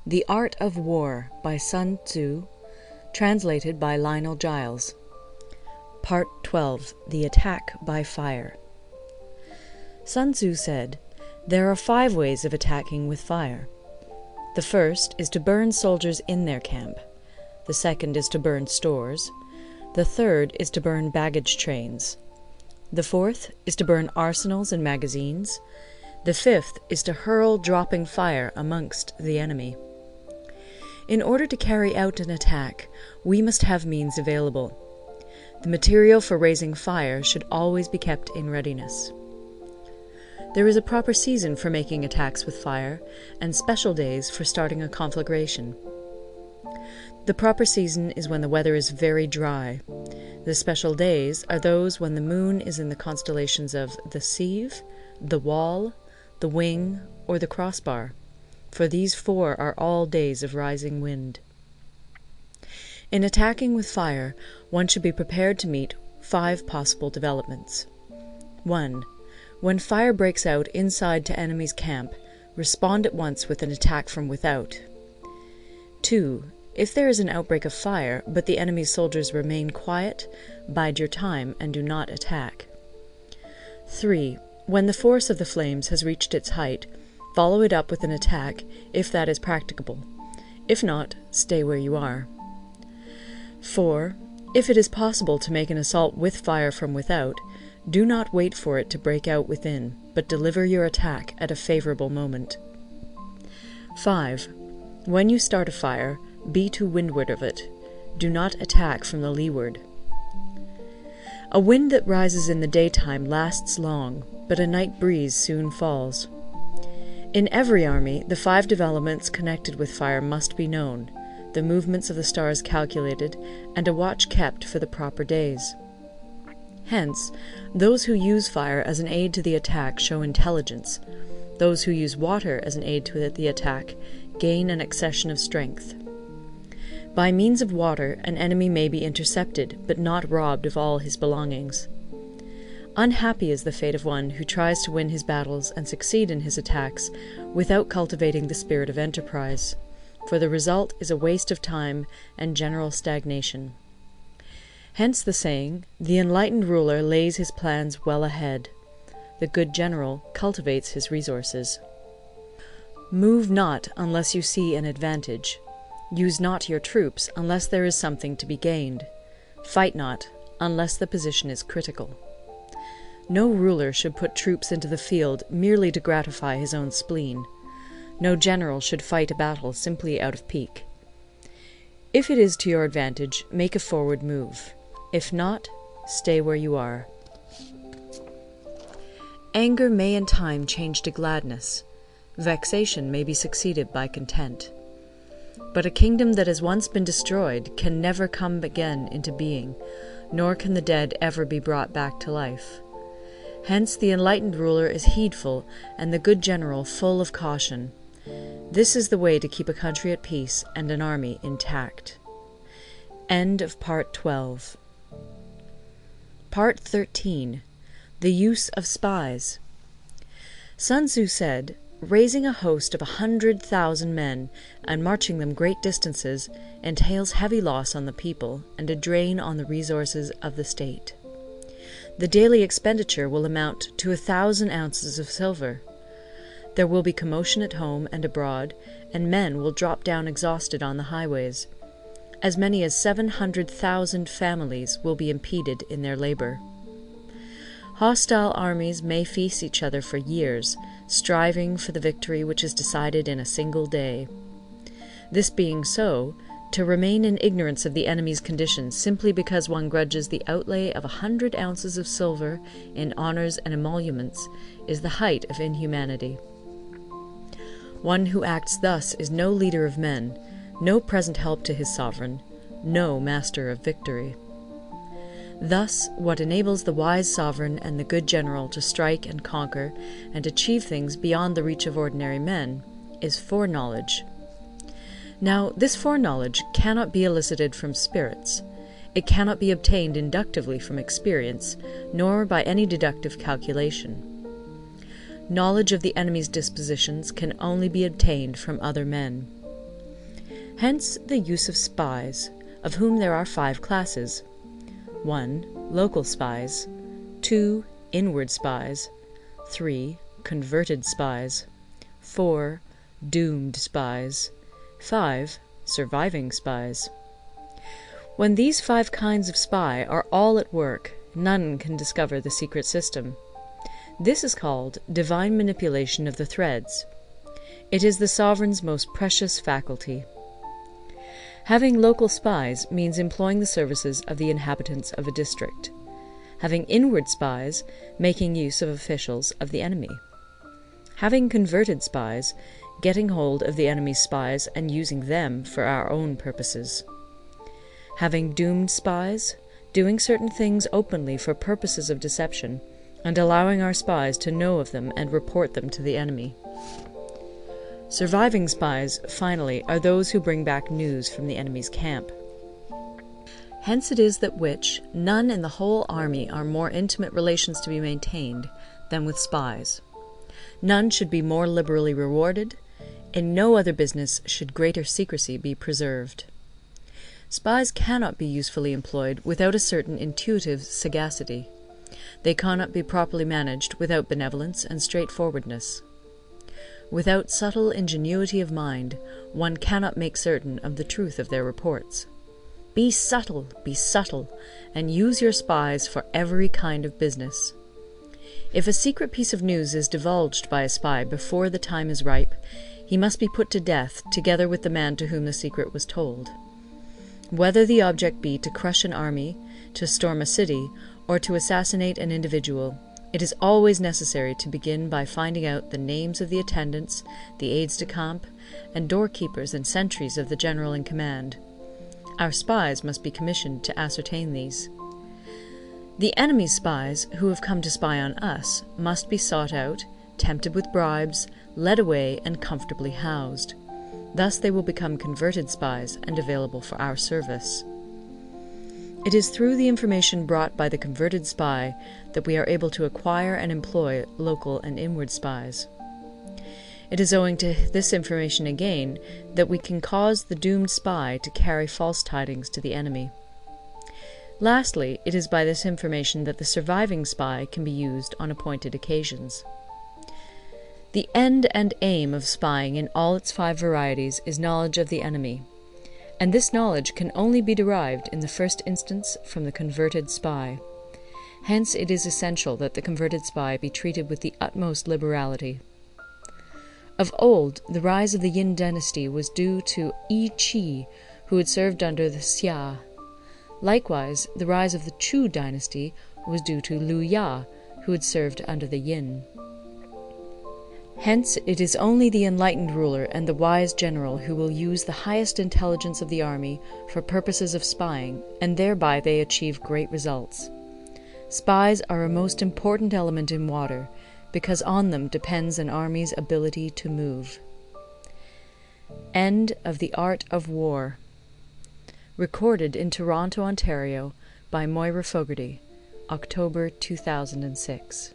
The Art of War by Sun Tzu, translated by Lionel Giles. Part 12. The Attack by Fire. Sun Tzu said, "There are 5 ways of attacking with fire. The first is to burn soldiers in their camp. The second is to burn stores. The third is to burn baggage trains. The fourth is to burn arsenals and magazines. The fifth is to hurl dropping fire amongst the enemy." In order to carry out an attack, we must have means available. The material for raising fire should always be kept in readiness. There is a proper season for making attacks with fire, and special days for starting a conflagration. The proper season is when the weather is very dry. The special days are those when the moon is in the constellations of the Sieve, the Wall, the Wing, or the Crossbar, for these 4 are all days of rising wind. In attacking with fire, one should be prepared to meet 5 possible developments. 1. When fire breaks out inside to enemy's camp, respond at once with an attack from without. 2. If there is an outbreak of fire, but the enemy's soldiers remain quiet, bide your time and do not attack. 3. When the force of the flames has reached its height, follow it up with an attack, if that is practicable. If not, stay where you are. 4. If it is possible to make an assault with fire from without, do not wait for it to break out within, but deliver your attack at a favorable moment. 5. When you start a fire, be to windward of it. Do not attack from the leeward. A wind that rises in the daytime lasts long, but a night breeze soon falls. In every army, the 5 developments connected with fire must be known, the movements of the stars calculated, and a watch kept for the proper days. Hence, those who use fire as an aid to the attack show intelligence. Those who use water as an aid to the attack gain an accession of strength. By means of water, an enemy may be intercepted, but not robbed of all his belongings. Unhappy is the fate of one who tries to win his battles and succeed in his attacks without cultivating the spirit of enterprise, for the result is a waste of time and general stagnation. Hence the saying, "The enlightened ruler lays his plans well ahead. The good general cultivates his resources." Move not unless you see an advantage. Use not your troops unless there is something to be gained. Fight not unless the position is critical. No ruler should put troops into the field merely to gratify his own spleen. No general should fight a battle simply out of pique. If it is to your advantage, make a forward move. If not, stay where you are. Anger may in time change to gladness. Vexation may be succeeded by content. But a kingdom that has once been destroyed can never come again into being, nor can the dead ever be brought back to life. Hence the enlightened ruler is heedful, and the good general full of caution. This is the way to keep a country at peace and an army intact. End of Part 12. Part 13. The Use of Spies. Sun Tzu said, "Raising a host of 100,000 men and marching them great distances entails heavy loss on the people and a drain on the resources of the state. The daily expenditure will amount to 1,000 ounces of silver. There will be commotion at home and abroad, and men will drop down exhausted on the highways. As many as 700,000 families will be impeded in their labor. Hostile armies may feast each other for years, striving for the victory which is decided in a single day. This being so, to remain in ignorance of the enemy's conditions simply because one grudges the outlay of 100 ounces of silver in honors and emoluments is the height of inhumanity. One who acts thus is no leader of men, no present help to his sovereign, no master of victory. Thus, what enables the wise sovereign and the good general to strike and conquer and achieve things beyond the reach of ordinary men is foreknowledge. Now, this foreknowledge cannot be elicited from spirits. It cannot be obtained inductively from experience, nor by any deductive calculation. Knowledge of the enemy's dispositions can only be obtained from other men. Hence the use of spies, of whom there are 5 classes: 1. Local spies, 2. Inward spies, 3. Converted spies, 4. Doomed spies, 5. Surviving spies. When these 5 kinds of spy are all at work, none can discover the secret system. This is called divine manipulation of the threads. It is the sovereign's most precious faculty. Having local spies means employing the services of the inhabitants of a district. Having inward spies, making use of officials of the enemy. Having converted spies, getting hold of the enemy's spies and using them for our own purposes. Having doomed spies, doing certain things openly for purposes of deception, and allowing our spies to know of them and report them to the enemy. Surviving spies, finally, are those who bring back news from the enemy's camp. Hence it is that none in the whole army are more intimate relations to be maintained than with spies. None should be more liberally rewarded. In no other business should greater secrecy be preserved. Spies cannot be usefully employed without a certain intuitive sagacity. They cannot be properly managed without benevolence and straightforwardness. Without subtle ingenuity of mind, one cannot make certain of the truth of their reports. Be subtle, and use your spies for every kind of business. If a secret piece of news is divulged by a spy before the time is ripe, he must be put to death together with the man to whom the secret was told. Whether the object be to crush an army, to storm a city, or to assassinate an individual, it is always necessary to begin by finding out the names of the attendants, the aides-de-camp, and doorkeepers and sentries of the general in command. Our spies must be commissioned to ascertain these. The enemy's spies, who have come to spy on us, must be sought out, tempted with bribes, led away, and comfortably housed. Thus they will become converted spies and available for our service. It is through the information brought by the converted spy that we are able to acquire and employ local and inward spies. It is owing to this information again that we can cause the doomed spy to carry false tidings to the enemy. Lastly, it is by this information that the surviving spy can be used on appointed occasions. The end and aim of spying in all its 5 varieties is knowledge of the enemy, and this knowledge can only be derived in the first instance from the converted spy. Hence it is essential that the converted spy be treated with the utmost liberality. Of old, the rise of the Yin dynasty was due to Yi Qi, who had served under the Xia. Likewise, the rise of the Chu dynasty was due to Liu Ya, who had served under the Yin. Hence it is only the enlightened ruler and the wise general who will use the highest intelligence of the army for purposes of spying, and thereby they achieve great results. Spies are a most important element in water, because on them depends an army's ability to move. End of The Art of War. Recorded in Toronto, Ontario by Moira Fogarty, October 2006.